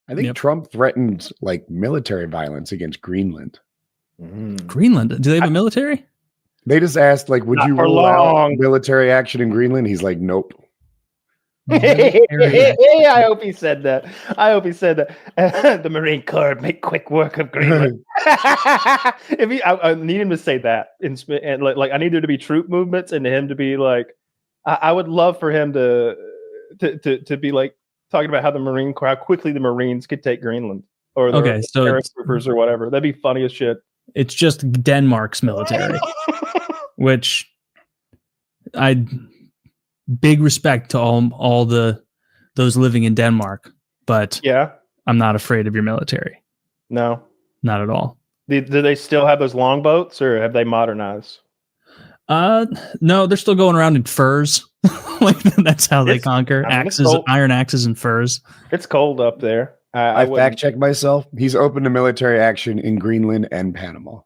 I think Trump threatened like military violence against Greenland. Greenland? Do they have a military? They just asked, like, would you rule out military action in Greenland? He's like, nope. I hope he said that. The Marine Corps make quick work of Greenland. I need him to say that. And like, I need there to be troop movements, and him to be like, I would love for him to be like talking about how the Marine Corps, how quickly the Marines could take Greenland, or the paratroopers or whatever. That'd be funny as shit. It's just Denmark's military, which big respect to all those living in Denmark, but I'm not afraid of your military. No, not at all. Do they still have those longboats, or have they modernized? No, they're still going around in furs. Like that's how they conquer. Axes, iron axes, and furs. It's cold up there. I fact checked myself. He's open to military action in Greenland and Panama.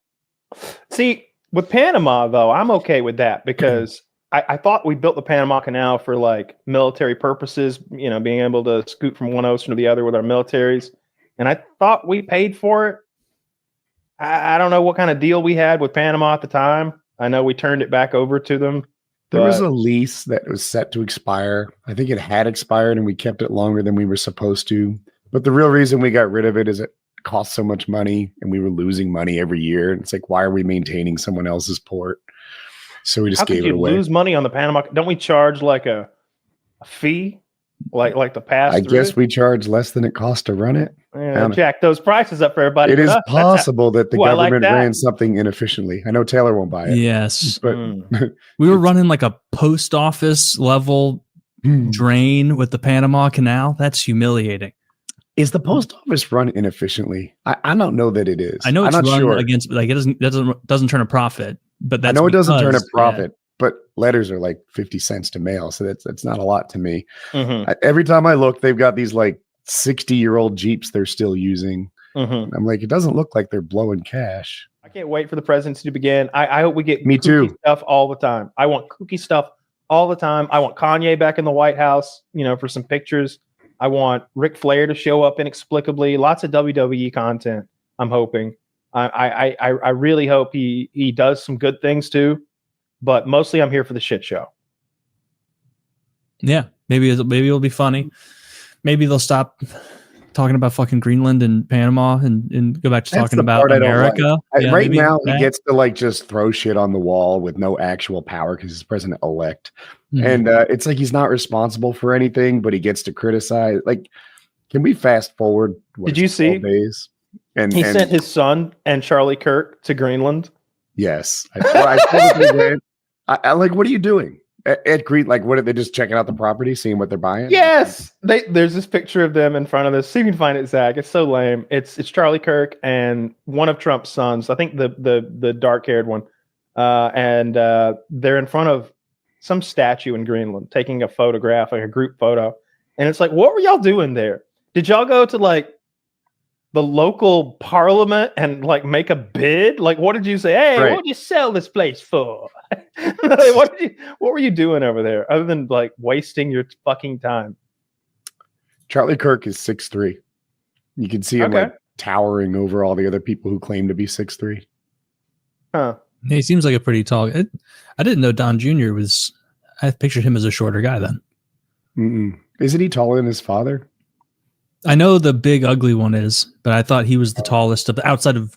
See, with Panama though, I'm okay with that because I thought we built the Panama Canal for like military purposes, you know, being able to scoot from one ocean to the other with our militaries. And I thought we paid for it. I don't know what kind of deal we had with Panama at the time. I know we turned it back over to them. There was a lease that was set to expire. I think it had expired and we kept it longer than we were supposed to. But the real reason we got rid of it is it cost so much money and we were losing money every year. And it's like, why are we maintaining someone else's port? So we just gave it away. Lose money on the Panama? Don't we charge like a fee, like the pass? I guess we charge less than it costs to run it. Yeah, jack those prices up for everybody. It is possible that the government ran something inefficiently. I know Taylor won't buy it. Yes, but we were running like a post office level drain with the Panama Canal. That's humiliating. Is the post office run inefficiently? I don't know that it is. I know it's run against, like, it doesn't turn a profit. But that's I know it doesn't turn a profit, but letters are like 50 cents to mail. So that's not a lot to me. Every time I look, they've got these like 60-year-old Jeeps they're still using. I'm like, it doesn't look like they're blowing cash. I can't wait for the presidency to begin. I hope we get kooky stuff all the time. I want kooky stuff all the time. I want Kanye back in the White House, you know, for some pictures. I want Ric Flair to show up inexplicably. Lots of WWE content, I'm hoping. I really hope he does some good things too, but mostly I'm here for the shit show. Yeah, maybe it'll be funny. Maybe they'll stop talking about fucking Greenland and Panama and go back to talking about America. Like. Right now, he gets to like just throw shit on the wall with no actual power because he's president-elect, and it's like he's not responsible for anything, but he gets to criticize. Like, can we fast forward? Did you see? Days? And he sent his son and Charlie Kirk to Greenland. Yes, I like. What are you doing at Green? Like, what are they just checking out the property, seeing what they're buying? Yes, there's this picture of them in front of this. See if you can find it, Zach. It's so lame. It's Charlie Kirk and one of Trump's sons. I think the dark-haired one, and they're in front of some statue in Greenland, taking a photograph, like a group photo. And it's like, what were y'all doing there? Did y'all go to like the local parliament and like make a bid? Like, what did you say? Hey, what did you sell this place for? What were you doing over there other than like wasting your fucking time? Charlie Kirk is 6'3". You can see him like towering over all the other people who claim to be 6'3". Huh. He seems like a pretty tall. I didn't know Don Jr. was. I pictured him as a shorter guy then. Isn't he taller than his father? I know the big ugly one is, but I thought he was the tallest outside of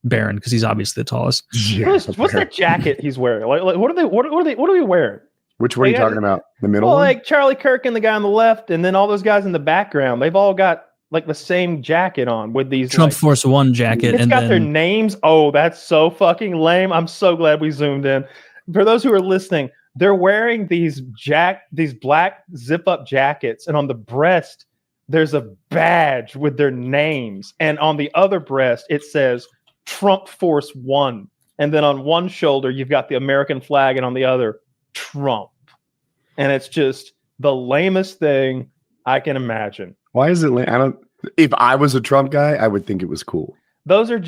Barron because he's obviously the tallest. Yeah, what's that jacket he's wearing? Like what are we wearing? Which one are you talking about? The middle one? Well, like Charlie Kirk and the guy on the left, and then all those guys in the background. They've all got like the same jacket on with these Trump Force One jacket. It's got their names. Oh, that's so fucking lame. I'm so glad we zoomed in. For those who are listening, they're wearing these black zip-up jackets, and on the breast there's a badge with their names, and on the other breast it says Trump Force One, and then on one shoulder you've got the American flag, and on the other Trump, and it's just the lamest thing I can imagine. Why is it lame? If I was a Trump guy, I would think it was cool. Those are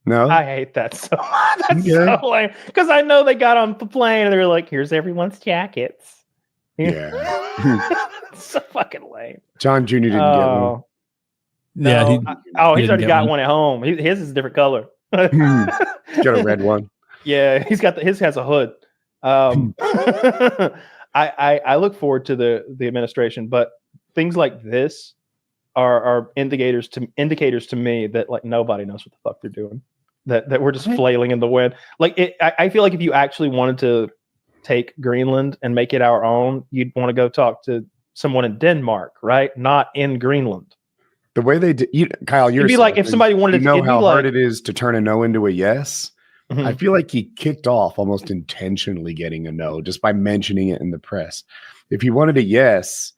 no, I hate that so much. That's so lame. Because I know they got on the plane and they were like, "Here's everyone's jackets." Yeah. So fucking lame. John Jr. didn't get one. Yeah, He's already got one at home. His is a different color. He's got a red one. Yeah, his has a hood. I look forward to the administration, but things like this are indicators to me that like nobody knows what the fuck they're doing. That we're just flailing in the wind. Like I feel like if you actually wanted to take Greenland and make it our own, you'd want to go talk to someone in Denmark, right? Not in Greenland. The way they did, Kyle, it'd be like if somebody wanted to know how hard like, it is to turn a no into a yes. Mm-hmm. I feel like he kicked off almost intentionally getting a no just by mentioning it in the press. If he wanted a yes,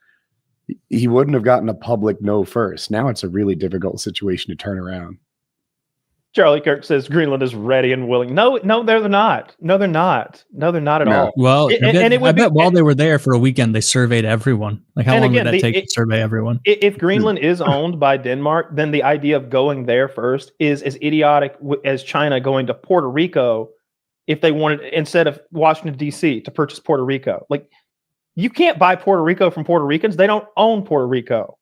he wouldn't have gotten a public no first. Now it's a really difficult situation to turn around. Charlie Kirk says Greenland is ready and willing. No, they're not. No, they're not. No, they're not at all. Well, I bet while they were there for a weekend, they surveyed everyone. Like, how long would that take to survey everyone? If Greenland is owned by Denmark, then the idea of going there first is as idiotic as China going to Puerto Rico if they wanted, instead of Washington, D.C., to purchase Puerto Rico. Like, you can't buy Puerto Rico from Puerto Ricans. They don't own Puerto Rico.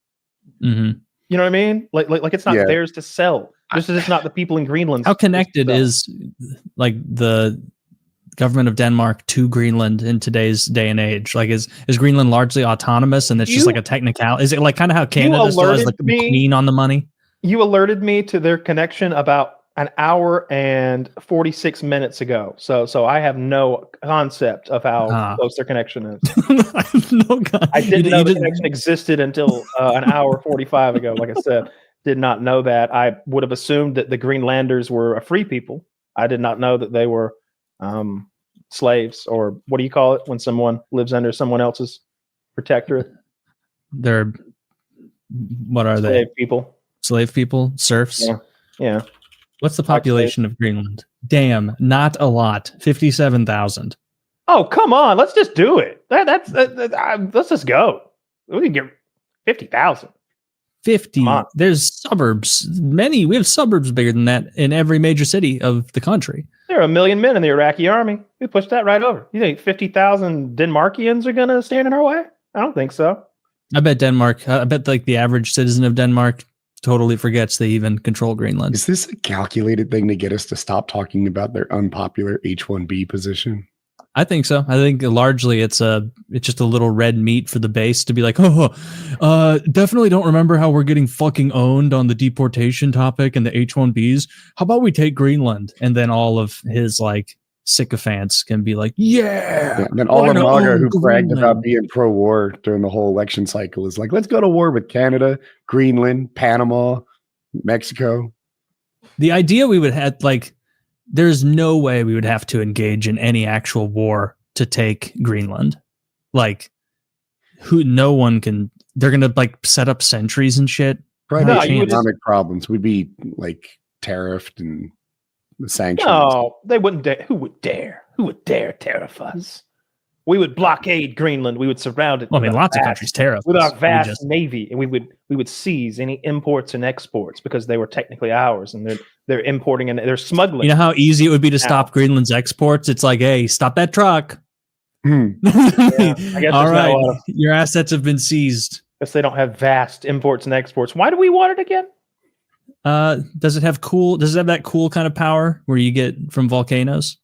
Mm-hmm. You know what I mean? Like it's not theirs to sell. Just as it's not the people in Greenland. How connected is like the government of Denmark to Greenland in today's day and age? Like, is Greenland largely autonomous and it's just like a technical? Is it like kind of how Canada still has like the queen on the money? You alerted me to their connection about an hour and 46 minutes ago. So I have no concept of how close their connection is. I didn't know the connection existed until an hour 45 ago. Like I said, did not know that. I would have assumed that the Greenlanders were a free people. I did not know that they were slaves, or what do you call it when someone lives under someone else's protectorate? They're, what are they? Slave people? Serfs? Yeah. What's the population of Greenland? Damn, not a lot. 57,000. Oh, come on. Let's just do it. Let's just go. We can get 50,000. 50. There's suburbs. We have suburbs bigger than that in every major city of the country. There are 1 million men in the Iraqi army. We pushed that right over. You think 50,000 Denmarkians are going to stand in our way? I don't think so. I bet like the average citizen of Denmark totally forgets they even control Greenland. Is this a calculated thing to get us to stop talking about their unpopular H-1B position? I think so. I think largely it's just a little red meat for the base to be like, definitely don't remember how we're getting fucking owned on the deportation topic and the H-1Bs. How about we take Greenland? And then all of his like sycophants can be like, yeah. And then all the MAGA who bragged about being pro-war during the whole election cycle is like, let's go to war with Canada, Greenland, Panama, Mexico. The idea we would have, like, there's no way we would have to engage in any actual war to take Greenland. Like, no one can. They're gonna like set up sentries and shit. Probably economic problems. We'd be like tariffed and sanctioned. No, they wouldn't dare. Who would dare? Who would dare tariff us? We would blockade Greenland. We would surround it. Well, I mean, lots of countries tariff with our vast navy, and we would seize any imports and exports because they were technically ours, and they're importing and they're smuggling. You know how easy it would be to stop Greenland's exports? It's like, hey, stop that truck. I guess all right, your assets have been seized. Because they don't have vast imports and exports. Why do we want it again? Does it have that cool kind of power where you get from volcanoes?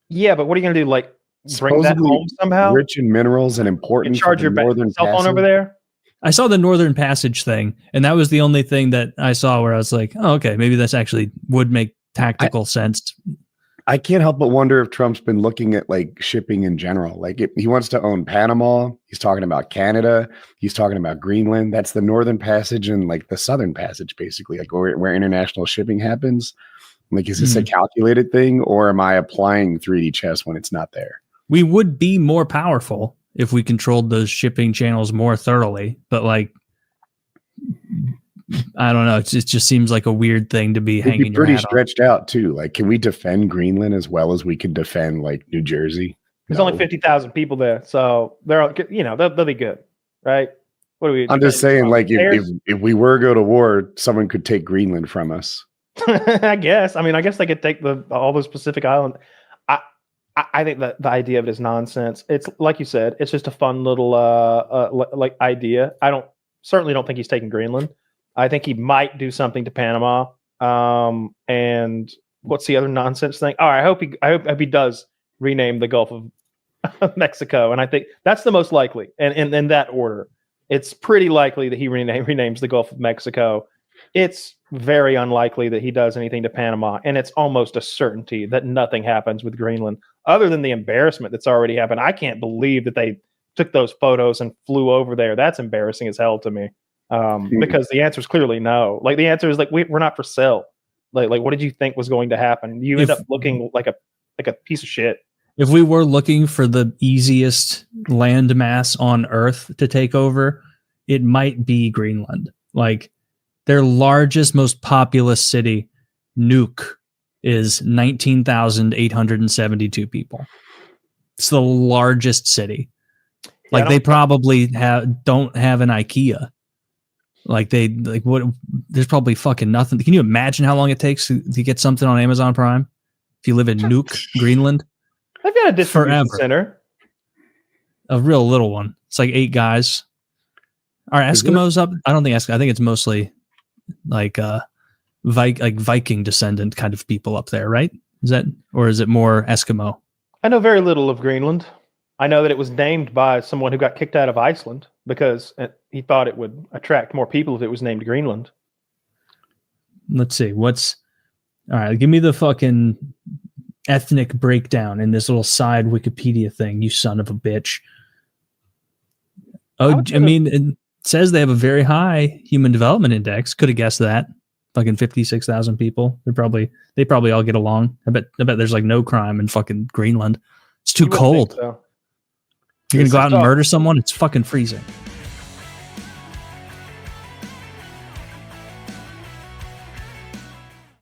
Yeah, but what are you gonna do? Like, bring that home somehow? Rich in minerals and important. You charge your northern cell phone over there. I saw the Northern Passage thing, and that was the only thing that I saw where I was like, oh, okay, maybe this actually would make tactical sense. I can't help but wonder if Trump's been looking at like shipping in general. Like, he wants to own Panama. He's talking about Canada. He's talking about Greenland. That's the Northern Passage and like the Southern Passage, basically, like where international shipping happens. Like, is this a calculated thing, or am I applying 3D chess when it's not there? We would be more powerful if we controlled those shipping channels more thoroughly. But like, I don't know. It just seems like a weird thing to be hanging. Pretty stretched out too. Like, can we defend Greenland as well as we can defend like New Jersey? There's only 50,000 people there, so they'll be good, right? What do we? I'm just saying, like, if we were to go to war, someone could take Greenland from us. I guess. I mean, I guess they could take all those Pacific Islands. I think that the idea of it is nonsense. It's like you said, it's just a fun little like idea. Certainly don't think he's taking Greenland. I think he might do something to Panama. And what's the other nonsense thing? I hope he does rename the Gulf of Mexico, and I think that's the most likely. And in that order, it's pretty likely that he renames the Gulf of Mexico. It's very unlikely that he does anything to Panama, and it's almost a certainty that nothing happens with Greenland other than the embarrassment that's already happened. I can't believe that they took those photos and flew over there. That's embarrassing as hell to me, because the answer is clearly no. Like, the answer is like, we're not for sale. Like what did you think was going to happen? You end up looking like a piece of shit. If we were looking for the easiest land mass on Earth to take over, it might be Greenland. Like, their largest, most populous city, Nuuk, is 19,872 people. It's the largest city. Like, they probably don't have an IKEA. There's probably fucking nothing. Can you imagine how long it takes to get something on Amazon Prime if you live in Nuuk, Greenland? They've got a distribution center. A real little one. It's like 8 guys. Are Eskimos up? I don't think I think it's mostly like Viking descendant kind of people up there, right? Is it more Eskimo? I know very little of Greenland. I know that it was named by someone who got kicked out of Iceland because he thought it would attract more people if it was named Greenland. Let's see. All right, give me the fucking ethnic breakdown in this little side Wikipedia thing, you son of a bitch. Oh, I mean, it says they have a very high human development index. Could have guessed that. Fucking 56,000 people. They probably all get along. I bet there's like no crime in fucking Greenland. It's too cold. So. You're gonna go out and murder someone? It's fucking freezing.